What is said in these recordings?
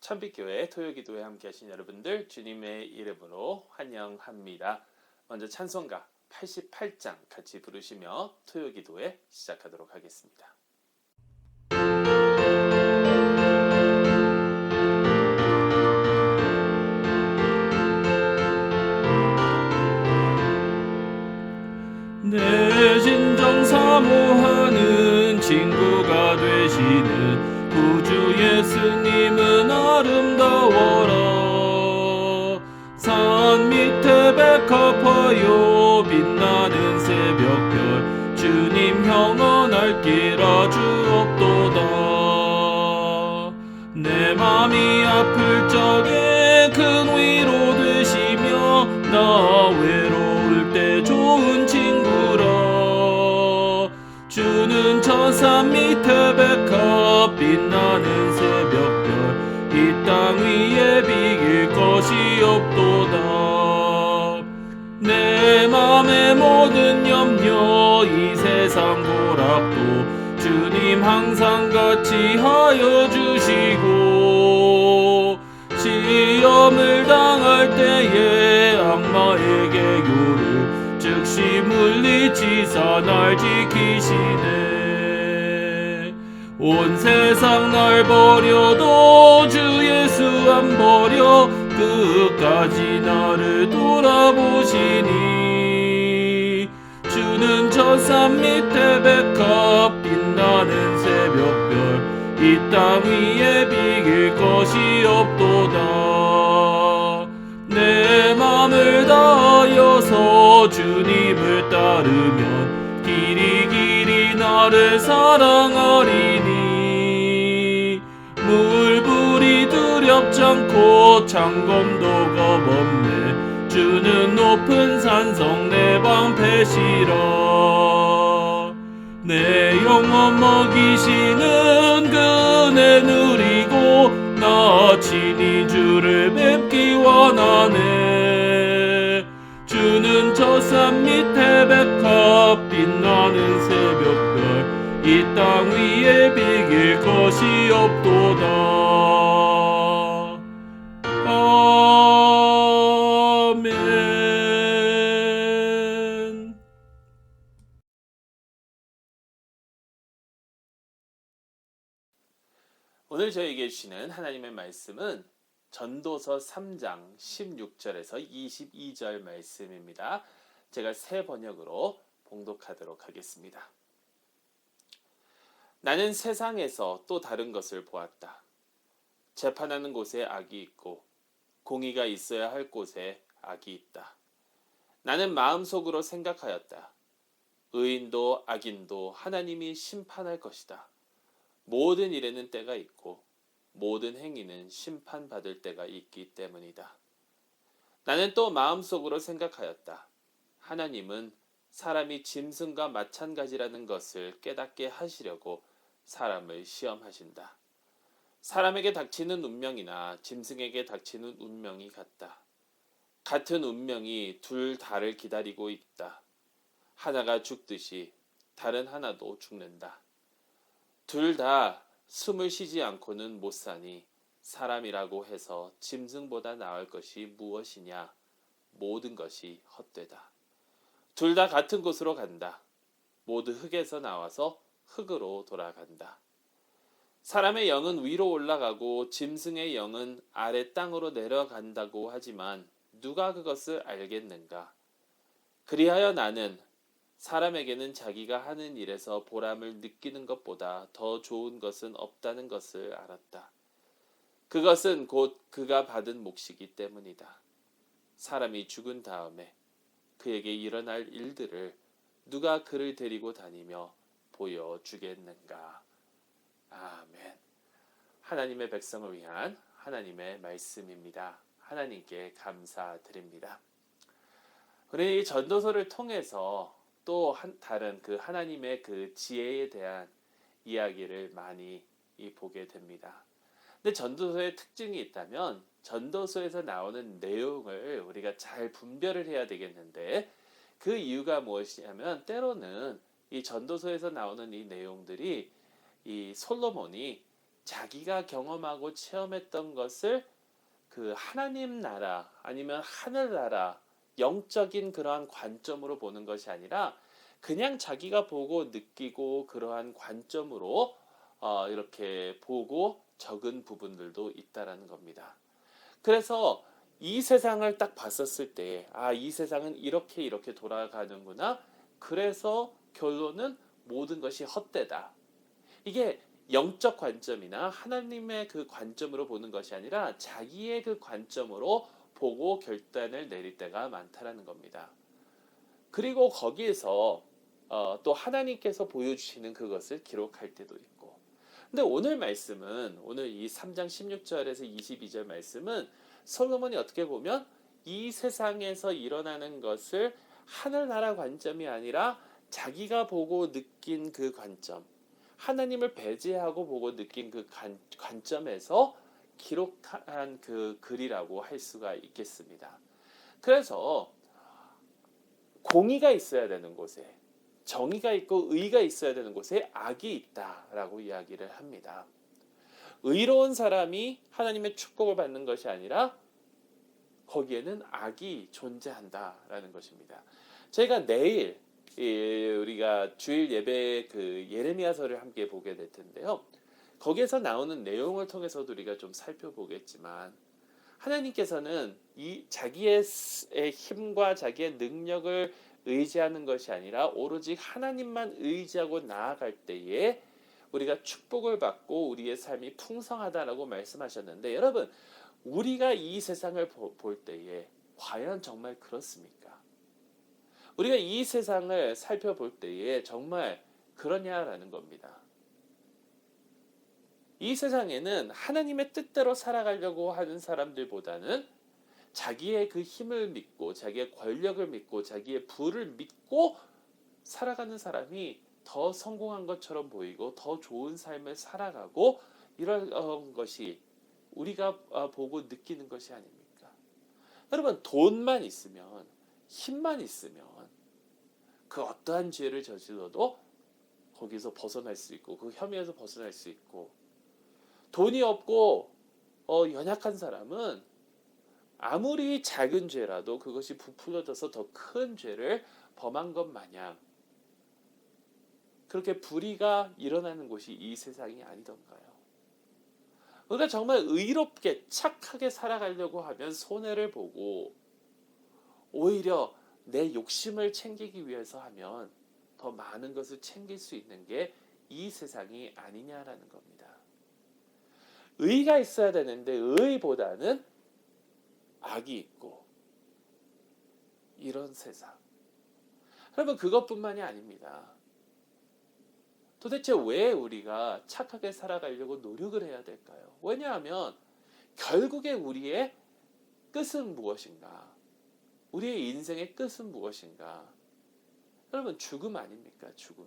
천빛교회 토요기도에 함께 하신 여러분들 주님의 이름으로 환영합니다. 먼저 찬송가 88장 같이 부르시며 토요기도에 시작하도록 하겠습니다. 내 진정 사모하는 친구가 되시는 구주 예수님은 아름다워라. 산 밑에 백합화요 빛나는 새벽별 주님 영원할 길 아주 없도다. 내 맘이 아플 적에 큰 위로 되시며 나 외로울 때 좋은 친구라. 주는 저 산 밑에 백합 빛나는 새벽별 이 땅 위에 비길 것이 없도다. 내 맘의 모든 염려 이 세상 고락도 주님 항상 같이 하여 주시고 시험을 당할 때에 악마에게 요를 즉시 물리치사 날 지키시네. 온 세상 날 버려도 주 예수 안 버려 끝까지 나를 돌아보시니. 주는 저 산 밑에 백합 빛나는 새벽별 이 땅 위에 비길 것이 없도다. 내 맘을 다하여서 주님을 따르면 길이 길이 나를 사랑하리니. 물불이 두렵지 않고 창검도 겁없네. 주는 높은 산성 내 방패시라. 내 영혼 먹이시는 그네 누리고 나 친히 주를 뵙기 원하네. 주는 저 산 밑에 백합 빛나는 새벽별 이 땅 위에 비길 것이 없도다. 아멘. 오늘 저에게 주시는 하나님의 말씀은 전도서 3장 16절에서 22절 말씀입니다. 제가 새 번역으로 봉독하도록 하겠습니다. 나는 세상에서 또 다른 것을 보았다. 재판하는 곳에 악이 있고 공의가 있어야 할 곳에 악이 있다. 나는 마음속으로 생각하였다. 의인도 악인도 하나님이 심판할 것이다. 모든 일에는 때가 있고 모든 행위는 심판받을 때가 있기 때문이다. 나는 또 마음속으로 생각하였다. 하나님은 사람이 짐승과 마찬가지라는 것을 깨닫게 하시려고 사람을 시험하신다. 사람에게 닥치는 운명이나 짐승에게 닥치는 운명이 같다. 같은 운명이 둘 다를 기다리고 있다. 하나가 죽듯이 다른 하나도 죽는다. 둘 다 숨을 쉬지 않고는 못 사니 사람이라고 해서 짐승보다 나을 것이 무엇이냐? 모든 것이 헛되다. 둘 다 같은 곳으로 간다. 모두 흙에서 나와서 흙으로 돌아간다. 사람의 영은 위로 올라가고 짐승의 영은 아래 땅으로 내려간다고 하지만 누가 그것을 알겠는가? 그리하여 나는 사람에게는 자기가 하는 일에서 보람을 느끼는 것보다 더 좋은 것은 없다는 것을 알았다. 그것은 곧 그가 받은 몫이기 때문이다. 사람이 죽은 다음에 그에게 일어날 일들을 누가 그를 데리고 다니며 보여주겠는가? 아멘. 하나님의 백성을 위한 하나님의 말씀입니다. 하나님께 감사드립니다. 우리 이 전도서를 통해서 또 다른 그 하나님의 그 지혜에 대한 이야기를 많이 보게 됩니다. 근데 전도서의 특징이 있다면 전도서에서 나오는 내용을 우리가 잘 분별을 해야 되겠는데 그 이유가 무엇이냐면 때로는 이 전도서에서 나오는 이 내용들이 이 솔로몬이 자기가 경험하고 체험했던 것을 그 하나님 나라 아니면 하늘나라 영적인 그러한 관점으로 보는 것이 아니라 그냥 자기가 보고 느끼고 그러한 관점으로 이렇게 보고 적은 부분들도 있다라는 겁니다. 그래서 이 세상을 딱 봤었을 때, 이 세상은 이렇게 돌아가는구나. 그래서 결론은 모든 것이 헛되다. 이게 영적 관점이나 하나님의 그 관점으로 보는 것이 아니라 자기의 그 관점으로 보고 결단을 내릴 때가 많다라는 겁니다. 그리고 거기에서 또 하나님께서 보여주시는 그것을 기록할 때도 있고. 근데 오늘 말씀은, 오늘 이 3장 16절에서 22절 말씀은 솔로몬이 어떻게 보면 이 세상에서 일어나는 것을 하늘나라 관점이 아니라 자기가 보고 느낀 그 관점, 하나님을 배제하고 보고 느낀 그 관점에서 기록한 그 글이라고 할 수가 있겠습니다. 그래서 공의가 있어야 되는 곳에, 정의가 있고 의가 있어야 되는 곳에 악이 있다라고 이야기를 합니다. 의로운 사람이 하나님의 축복을 받는 것이 아니라 거기에는 악이 존재한다라는 것입니다. 저희가 내일 우리가 주일 예배 그 예레미야서를 함께 보게 될 텐데요. 거기에서 나오는 내용을 통해서도 우리가 좀 살펴보겠지만 하나님께서는 이 자기의 힘과 자기의 능력을 의지하는 것이 아니라 오로지 하나님만 의지하고 나아갈 때에 우리가 축복을 받고 우리의 삶이 풍성하다라고 말씀하셨는데, 여러분 우리가 이 세상을 볼 때에 과연 정말 그렇습니까? 우리가 이 세상을 살펴볼 때에 정말 그러냐라는 겁니다. 이 세상에는 하나님의 뜻대로 살아가려고 하는 사람들보다는 자기의 그 힘을 믿고 자기의 권력을 믿고 자기의 부를 믿고 살아가는 사람이 더 성공한 것처럼 보이고 더 좋은 삶을 살아가고 이런 것이 우리가 보고 느끼는 것이 아닙니까? 여러분 돈만 있으면 힘만 있으면 그 어떠한 죄를 저질러도 거기서 벗어날 수 있고 그 혐의에서 벗어날 수 있고, 돈이 없고 연약한 사람은 아무리 작은 죄라도 그것이 부풀려져서 더 큰 죄를 범한 것 마냥 그렇게 불의가 일어나는 곳이 이 세상이 아니던가요? 우리가 정말 의롭게 착하게 살아가려고 하면 손해를 보고 오히려 내 욕심을 챙기기 위해서 하면 더 많은 것을 챙길 수 있는 게 이 세상이 아니냐라는 겁니다. 의가 있어야 되는데 의보다는 악이 있고 이런 세상. 여러분 그것뿐만이 아닙니다. 도대체 왜 우리가 착하게 살아가려고 노력을 해야 될까요? 왜냐하면 결국에 우리의 끝은 무엇인가? 우리의 인생의 끝은 무엇인가? 여러분 죽음 아닙니까? 죽음.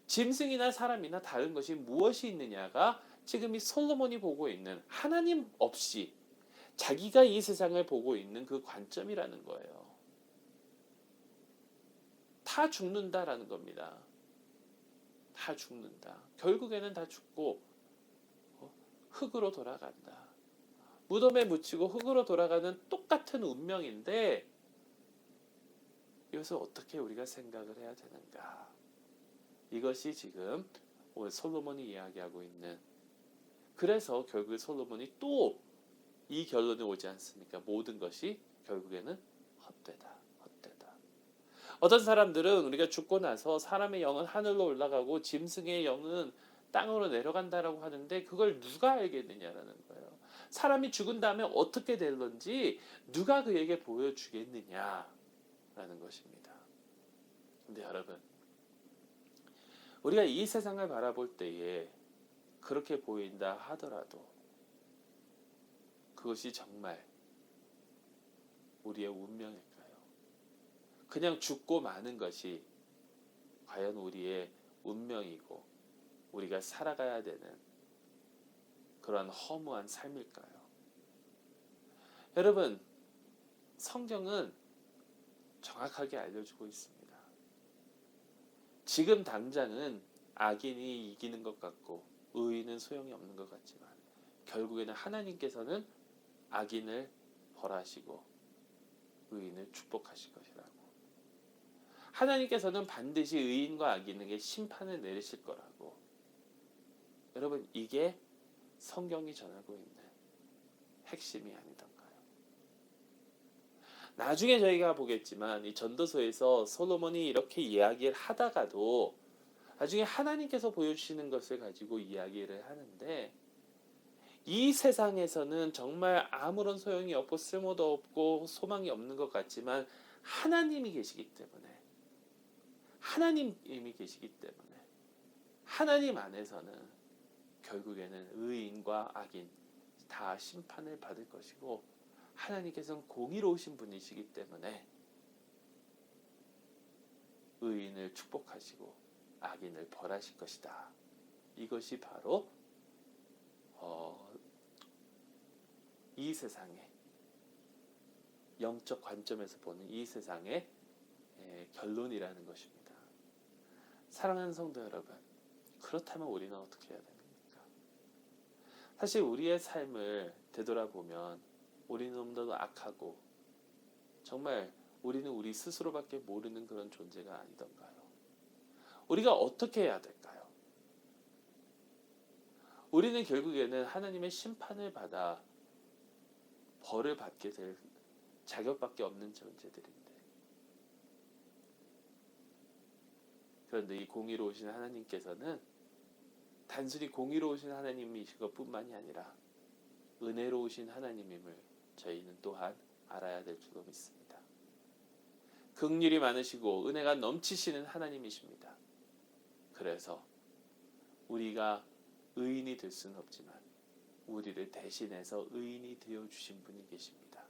짐승이나 사람이나 다른 것이 무엇이 있느냐가 지금 이 솔로몬이 보고 있는 하나님 없이 자기가 이 세상을 보고 있는 그 관점이라는 거예요. 다 죽는다라는 겁니다. 다 죽는다. 결국에는 다 죽고 흙으로 돌아간다. 무덤에 묻히고 흙으로 돌아가는 똑같은 운명인데 이것을 어떻게 우리가 생각을 해야 되는가? 이것이 지금 오늘 솔로몬이 이야기하고 있는, 그래서 결국에 솔로몬이 또 이 결론에 오지 않습니까? 모든 것이 결국에는 헛되다. 어떤 사람들은 우리가 죽고 나서 사람의 영은 하늘로 올라가고 짐승의 영은 땅으로 내려간다라고 하는데 그걸 누가 알겠느냐라는 거예요. 사람이 죽은 다음에 어떻게 될런지 누가 그에게 보여주겠느냐라는 것입니다. 근데 여러분 우리가 이 세상을 바라볼 때에 그렇게 보인다 하더라도 그것이 정말 우리의 운명일까요? 그냥 죽고 마는 것이 과연 우리의 운명이고 우리가 살아가야 되는 그런 허무한 삶일까요? 여러분 성경은 정확하게 알려주고 있습니다. 지금 당장은 악인이 이기는 것 같고 의인은 소용이 없는 것 같지만 결국에는 하나님께서는 악인을 벌하시고 의인을 축복하실 것이라고. 하나님께서는 반드시 의인과 악인에게 심판을 내리실 거라고. 여러분, 이게 성경이 전하고 있는 핵심이 아니던가요? 나중에 저희가 보겠지만 이 전도서에서 솔로몬이 이렇게 이야기를 하다가도 나중에 하나님께서 보여주시는 것을 가지고 이야기를 하는데, 이 세상에서는 정말 아무런 소용이 없고 쓸모도 없고 소망이 없는 것 같지만 하나님이 계시기 때문에, 하나님이 계시기 때문에 하나님 안에서는 결국에는 의인과 악인 다 심판을 받을 것이고, 하나님께서는 공의로우신 분이시기 때문에 의인을 축복하시고 악인을 벌하실 것이다. 이것이 바로 이 세상의 영적 관점에서 보는 이 세상의 결론이라는 것입니다. 사랑하는 성도 여러분, 그렇다면 우리는 어떻게 해야 됩니까? 사실 우리의 삶을 되돌아보면 우리는 너무나도 악하고 정말 우리는 우리 스스로밖에 모르는 그런 존재가 아니던가요? 우리가 어떻게 해야 될까요? 우리는 결국에는 하나님의 심판을 받아 벌을 받게 될 자격밖에 없는 존재들인데, 그런데 이 공의로우신 하나님께서는 단순히 공의로우신 하나님이신 것뿐만이 아니라 은혜로우신 하나님임을 저희는 또한 알아야 될 줄로 믿습니다. 긍휼이 많으시고 은혜가 넘치시는 하나님이십니다. 그래서 우리가 의인이 될 수는 없지만 우리를 대신해서 의인이 되어주신 분이 계십니다.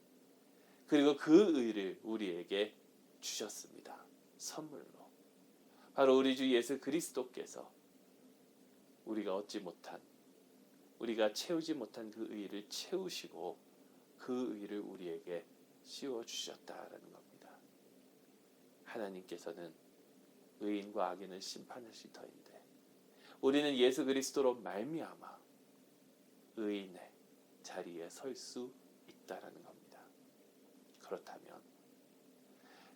그리고 그 의를 우리에게 주셨습니다. 선물로. 바로 우리 주 예수 그리스도께서 우리가 얻지 못한, 우리가 채우지 못한 그 의를 채우시고 그 의를 우리에게 씌워주셨다라는 겁니다. 하나님께서는 의인과 악인을 심판하실 터인데 우리는 예수 그리스도로 말미암아 의인의 자리에 설 수 있다라는 겁니다. 그렇다면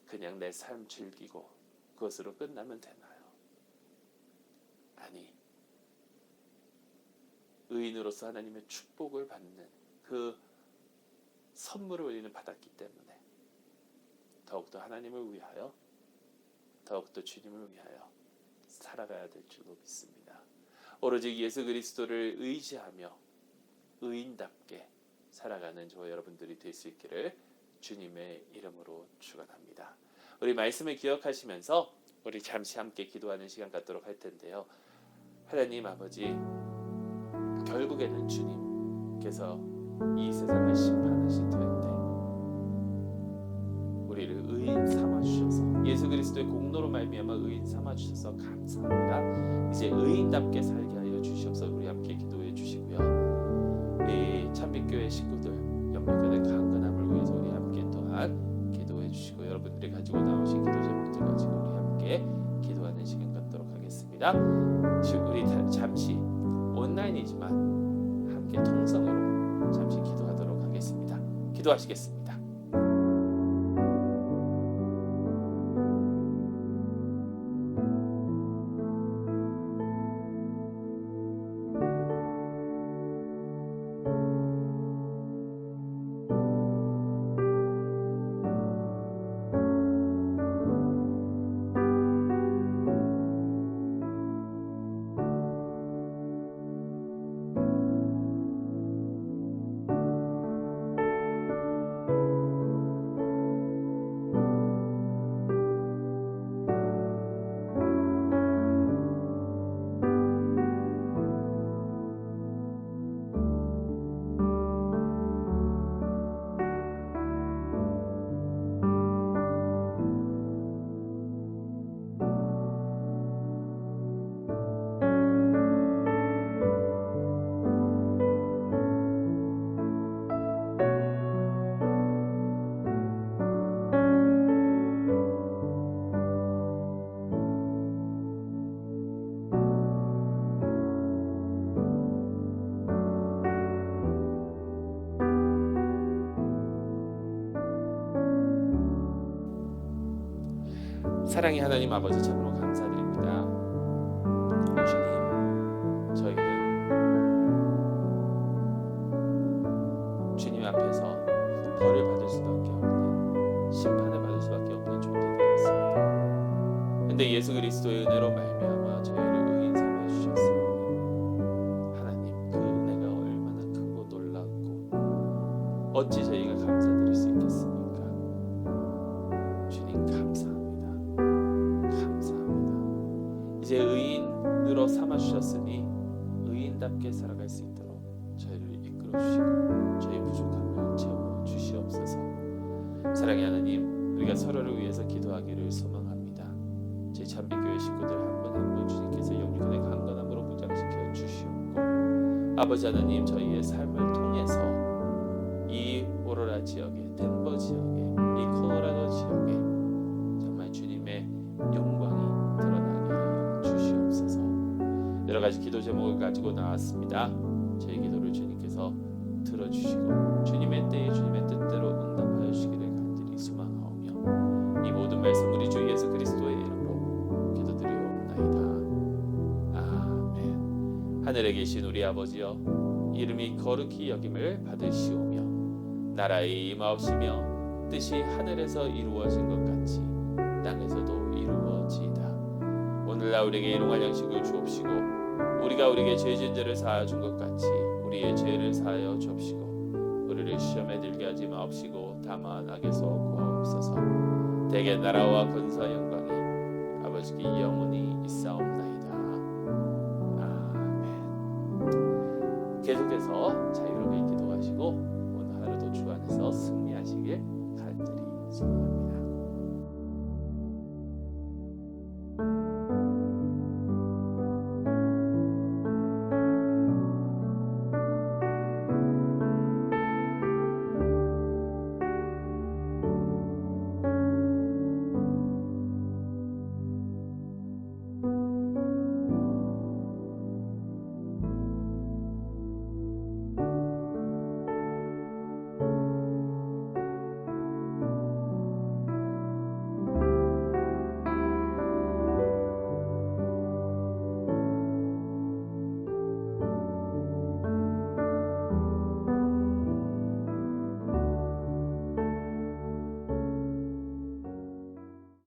그냥 내 삶 즐기고 그것으로 끝나면 되나요? 아니, 의인으로서 하나님의 축복을 받는 그 선물을 우리는 받았기 때문에 더욱더 하나님을 위하여, 더욱더 주님을 위하여 살아가야 될 줄로 믿습니다. 오로지 예수 그리스도를 의지하며 의인답게 살아가는 저와 여러분들이 될 수 있기를 주님의 이름으로 축원합니다. 우리 말씀을 기억하시면서 우리 잠시 함께 기도하는 시간 갖도록 할 텐데요. 하나님 아버지, 결국에는 주님께서 이 세상을 심판하실 터인데 우리를 의인 삼아 주셔서, 예수 그리스도의 공로로 말미암아 의인 삼아 주셔서 감사합니다. 이제 의인답게 살게 하여 주시옵소서. 우리 함께 기도해 주시고요. 이 참빛교회 식구들 연결된 강건함을 위해서 우리 함께 또한 기도해 주시고, 여러분들이 가지고 나오신 기도 제목들 가지고 우리 함께 기도하는 시간 갖도록 하겠습니다. 우리 잠시 온라인이지만 함께 통성으로 잠시 기도하도록 하겠습니다. 기도하시겠습니다. 사랑의 하나님 아버지 참으로 감사드립니다. 주님, 저희는 주님 앞에서 벌을 받을 수밖에 없는, 심판을 받을 수밖에 없는 존재들이었습니다. 근데 예수 그리스도의 은혜로 말미암아 저희를 의인 삼아 주셨습니다. 하나님, 그 은혜가 얼마나 크고 놀랍고 어찌 저희가 감사드릴 수 있겠습니까? 주님 감사합니다. 감사합니다. 이제 의인으로 삼아 주셨으니 의인답게 살아갈 수 있도록 저희를 이끌어 주시고 저희 부족함을 채워 주시옵소서. 사랑의 하나님, 우리가 서로를 위해서 기도하기를 소망합니다. 저희 참빛교회 식구들 한 분 한 분 주님께서 영육간의 강건함으로 무장시켜 주시옵고, 아버지 하나님, 저희의 삶을 통해서 이 오로라 지역에, 덴버 지역에, 이 콜로라도 지역에 정말 주님의 영광이 드러나게 하여 주시옵소서. 여러 가지 기도 제목을 가지고 나왔습니다. 저희 기도를 주님께서 들어주시고 주님의 때에 주님의 뜻대로 응답하여 주시기를 간절히 소망하오며, 이 모든 말씀 우리 주 예수 그리스도의 이름으로 기도드리옵나이다. 아멘. 하늘에 계신 우리 아버지여, 이름이 거룩히 여김을 받으시오며 나라의 임하옵시며 뜻이 하늘에서 이루어진 것 같이 땅에서도 이루어지이다. 오늘날 우리에게 일용할 양식을 주옵시고, 우리가 우리에게 죄 지은 자를 사하여 준 것 같이 우리의 죄를 사하여 주옵시고, 우리를 시험에 들게 하지 마옵시고 다만 악에서 구하옵소서. 대개 나라와 권세와 영광이 아버지께 영원히 있사옵나이다. 아멘. 계속해서